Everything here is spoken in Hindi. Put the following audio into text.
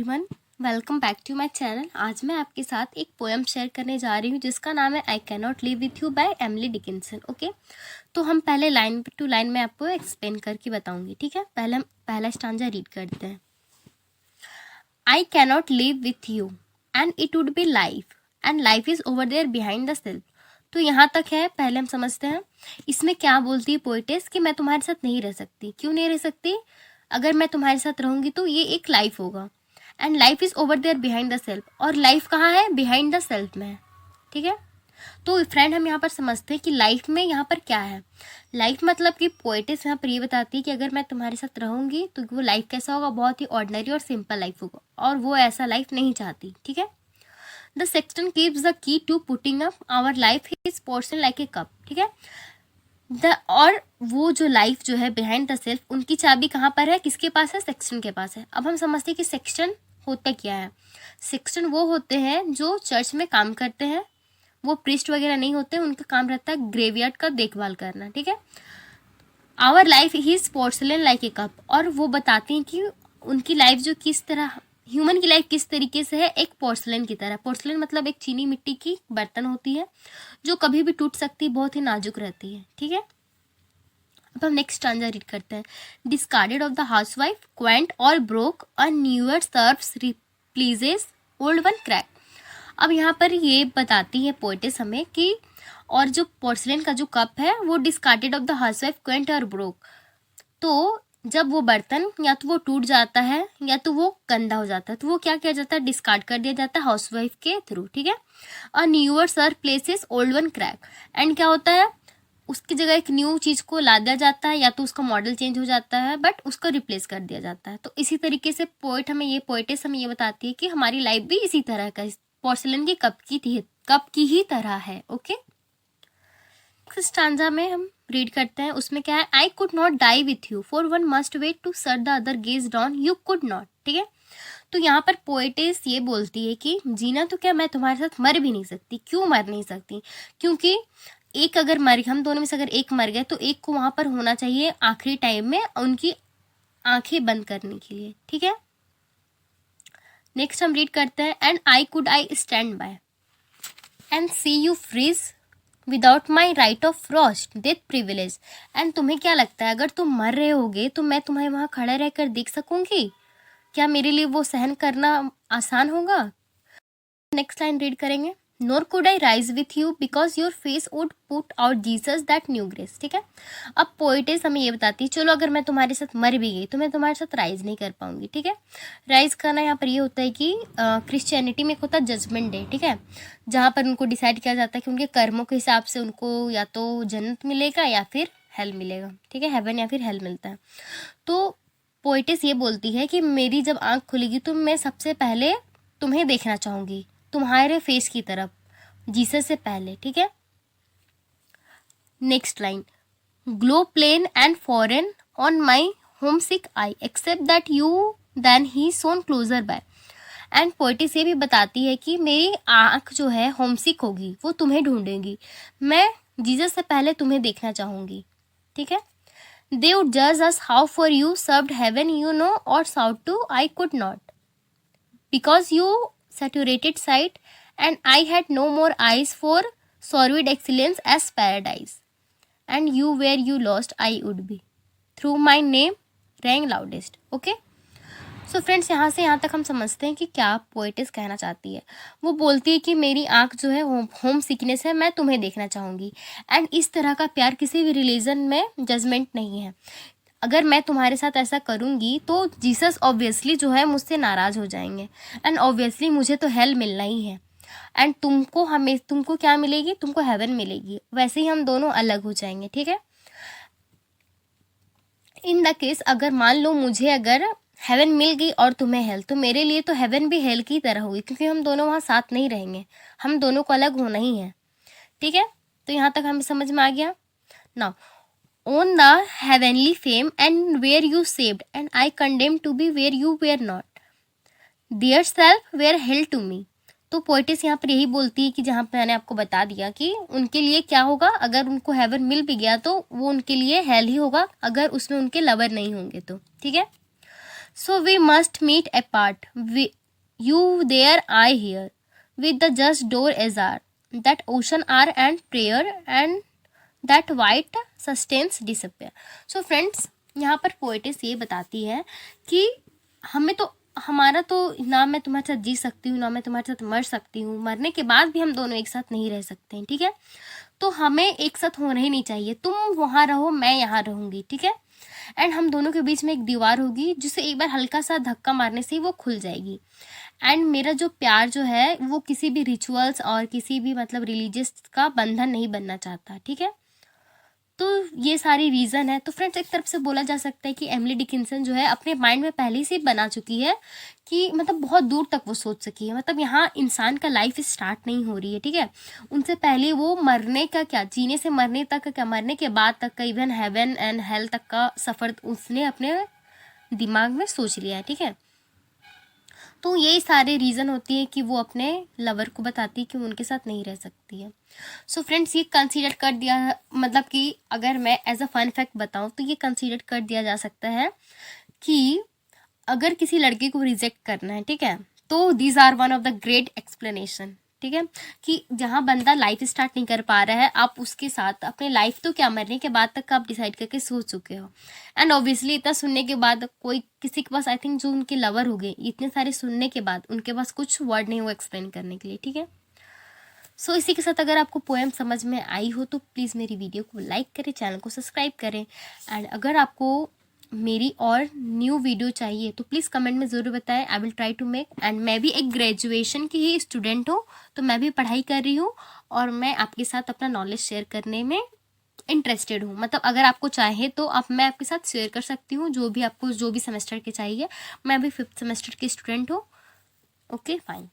Everyone, welcome back to my channel. आज मैं आपके साथ एक पोएम शेयर करने जा रही हूँ जिसका नाम है I can not live with you by Emily Dickinson. Okay, तो हम पहले लाइन टू लाइन में आपको एक्सप्लेन करके बताऊंगी। ठीक है, पहले हम पहला स्टांजा रीड करते हैं। I can not live with you and it would be life and life is over there behind the shelf. तो यहाँ तक है, पहले हम समझते हैं इसमें क्या बोलती है पोएटेस कि मैं तुम्हारे साथ नहीं रह सकती। क्यों नहीं रह सकती? अगर मैं तुम्हारे साथ रहूंगी तो ये एक लाइफ होगा and life is over there behind the shelf. और लाइफ कहाँ है? बिहाइंड द सेल्फ में है। ठीक है, तो फ्रेंड हम यहाँ पर समझते हैं कि लाइफ में यहाँ पर क्या है। लाइफ मतलब कि पोएटिस यहाँ पर ये बताती है कि अगर मैं तुम्हारे साथ रहूंगी तो वो लाइफ कैसा होगा? बहुत ही ऑर्डिनरी और सिंपल लाइफ होगा, और वो ऐसा लाइफ नहीं चाहती। ठीक है, the sexton keeps the key to putting up our life his porcelain like a cup. ठीक है, और वो जो लाइफ जो है बिहाइंड द सेल्फ, उनकी चाबी कहाँ पर है? किसके पास है? सेक्शन के पास है। अब हम समझते हैं कि सेक्शन होता क्या है। सेक्शन वो होते हैं जो चर्च में काम करते हैं, वो प्रीस्ट वगैरह नहीं होते, उनका काम रहता है ग्रेवयार्ड का देखभाल करना। ठीक है, our life his porcelain like a cup, और वो बताती हैं कि उनकी लाइफ जो किस तरह, ह्यूमन की लाइफ किस तरीके से है, एक पोर्सलेन की तरह। पोर्सलेन मतलब एक चीनी मिट्टी की बर्तन होती है जो कभी भी टूट सकती है, बहुत ही नाजुक रहती है। ठीक है, अब हम नेक्स्ट स्टांजा रीड करते हैं। Discarded of the housewife quaint और broke a newer serves replaces old one crack. अब यहाँ पर ये बताती है पोएटिस हमें कि और जो पोर्सलेन का जो कप है वो discarded of the housewife quaint और ब्रोक, तो जब वो बर्तन या तो वो टूट जाता है या तो वो गंदा हो जाता है, तो वो क्या किया जाता है? डिस्कार्ड कर दिया जाता है हाउसवाइफ के थ्रू। ठीक है, a newer Sevres pleases old one crack, and क्या होता है? उसकी जगह एक न्यू चीज़ को ला दिया जाता है, या तो उसका मॉडल चेंज हो जाता है, बट उसको रिप्लेस कर दिया जाता है। तो इसी तरीके से पोएटिस हमें ये बताती है कि हमारी लाइफ भी इसी तरह का पोर्सलेन की कप की ही तरह है। ओके, स्टांजा में हम रीड करते हैं, उसमें क्या है? I could not die with you for one must wait to shut the other gaze down, you could not. ठीक है, तो यहाँ पर पोएटिस ये बोलती है कि जीना तो क्या, मैं तुम्हारे साथ मर भी नहीं सकती। क्यों मर नहीं सकती? क्योंकि एक अगर मर, हम दोनों में से अगर एक मर गए तो एक को वहां पर होना चाहिए आखिरी टाइम में उनकी आंखें बंद करने के लिए। ठीक है, नेक्स्ट हम रीड करते हैं, and I could I stand by and see you freeze without my right of frost death privilege. And तुम्हें क्या लगता है, अगर तुम मर रहे होगे तो मैं तुम्हें वहां खड़े रहकर देख सकूंगी? क्या मेरे लिए वो सहन करना आसान होगा? नेक्स्ट लाइन रीड करेंगे, nor could I rise with you because your face would put out Jesus that new grace. ठीक है, अब पोएटिस हमें ये बताती है, चलो अगर मैं तुम्हारे साथ मर भी गई तो मैं तुम्हारे साथ राइज नहीं कर पाऊंगी। ठीक है, राइज करना यहाँ पर ये होता है कि क्रिश्चियनिटी में एक होता है जजमेंट डे। ठीक है, जहाँ पर उनको डिसाइड किया जाता है कि उनके कर्मों के हिसाब से उनको या तो जन्नत मिलेगा या फिर हेल मिलेगा। ठीक है, हेवन या फिर हेल मिलता है। तो पोएटिस ये बोलती है कि मेरी जब आंख खुलेगी तो मैं सबसे पहले तुम्हें देखना चाहूंगी, तुम्हारे फेस की तरफ, जीसस से पहले। ठीक है, next line, glow plain and foreign on my homesick eye except that you than he shone closer by. And poetess ये भी बताती है कि मेरी आंख जो है होमसिक होगी, वो तुम्हें ढूंढेगी, मैं जीसस से पहले तुम्हें देखना चाहूंगी। ठीक है, दे वुड जज us how far you served heaven you know और sought to I could not because you saturated sight and I had no more eyes for sordid excellence as paradise and you where you lost I would be through my name rang loudest। okay, so friends यहाँ से यहाँ तक हम समझते हैं कि क्या पोएटिस कहना चाहती है। वो बोलती है कि मेरी आंख जो है होम सिकनेस है, मैं तुम्हें देखना चाहूँगी। एंड इस तरह का प्यार किसी भी रिलीजन में जजमेंट नहीं है। अगर मैं तुम्हारे साथ ऐसा करूँगी तो जीसस ऑब्वियसली जो है मुझसे नाराज़ हो जाएंगे, एंड ऑब्वियसली मुझे तो हेल मिलना ही है, एंड तुमको क्या मिलेगी? तुमको हेवन मिलेगी। वैसे ही हम दोनों अलग हो जाएंगे। ठीक है, इन द केस अगर मान लो मुझे अगर हेवन मिल गई और तुम्हें हेल, तो मेरे लिए तो हेवन भी हेल की तरह होगी, क्योंकि हम दोनों वहाँ साथ नहीं रहेंगे, हम दोनों को अलग होना ही है। ठीक है, तो यहाँ तक हमें समझ में आ गया। Now on the heavenly fame and where you saved and I condemned to be where you were not, their self were hell to me। तो पोएटिस यहाँ पर यही बोलती है कि जहाँ पर मैंने आपको बता दिया कि उनके लिए क्या होगा, अगर उनको हेवन मिल भी गया तो वो उनके लिए हेल ही होगा, अगर उसमें उनके लवर नहीं होंगे तो। ठीक है, So we must meet apart. You there, I here. With the just door azar. That ocean are and prayer and that white sustains disappear. So friends, यहाँ पर पोएटिस ये बताती है कि हमें तो हमारा तो ना मैं तुम्हारे साथ जी सकती हूँ ना मैं तुम्हारे साथ मर सकती हूँ, मरने के बाद भी हम दोनों एक साथ नहीं रह सकते हैं, ठीक है। तो हमें एक साथ होना ही नहीं चाहिए, तुम वहाँ रहो मैं यहाँ रहूँगी, ठीक है। एंड हम दोनों के बीच में एक दीवार होगी जिसे एक बार हल्का सा धक्का मारने से ही वो खुल जाएगी। एंड मेरा जो प्यार जो है वो किसी भी रिचुअल्स और किसी भी मतलब रिलीजियस का बंधन नहीं बनना चाहता, ठीक है। तो ये सारी रीज़न है। तो फ्रेंड्स, एक तरफ से बोला जा सकता है कि एमिली डिकिंसन जो है अपने माइंड में पहले से बना चुकी है कि मतलब बहुत दूर तक वो सोच सकी है, मतलब यहाँ इंसान का लाइफ स्टार्ट नहीं हो रही है, ठीक है। उनसे पहले वो मरने का क्या, जीने से मरने तक का क्या, मरने के बाद तक का, इवन हेवन एंड हेल तक का सफ़र उसने अपने दिमाग में सोच लिया है, ठीक है। तो यही सारे रीज़न होती है कि वो अपने लवर को बताती है कि वो उनके साथ नहीं रह सकती है। सो फ्रेंड्स, ये कंसीडर कर दिया, मतलब कि अगर मैं एज अ फन फैक्ट बताऊँ तो ये कंसीडर कर दिया जा सकता है कि अगर किसी लड़के को रिजेक्ट करना है, ठीक है, तो these are one of the great explanation, ठीक है, कि जहाँ बंदा लाइफ स्टार्ट नहीं कर पा रहा है, आप उसके साथ अपने लाइफ तो क्या मरने के बाद तक का आप डिसाइड करके सोच चुके हो। एंड ऑब्वियसली इतना सुनने के बाद कोई किसी के पास, आई थिंक जो उनके लवर हो गए, इतने सारे सुनने के बाद उनके पास कुछ वर्ड नहीं हुआ एक्सप्लेन करने के लिए, ठीक है। सो इसी के साथ अगर आपको पोएम समझ में आई हो तो प्लीज़ मेरी वीडियो को लाइक करें, चैनल को सब्सक्राइब करें। एंड अगर आपको मेरी और न्यू वीडियो चाहिए तो प्लीज़ कमेंट में ज़रूर बताएं, I will try to make. And मैं भी एक ग्रेजुएशन की ही स्टूडेंट हूँ, तो मैं भी पढ़ाई कर रही हूँ और मैं आपके साथ अपना नॉलेज शेयर करने में इंटरेस्टेड हूँ। मतलब अगर आपको चाहे तो मैं आपके साथ शेयर कर सकती हूँ जो भी आपको जो भी सेमेस्टर के चाहिए। मैं अभी 5th सेमेस्टर की स्टूडेंट हूँ। Okay fine.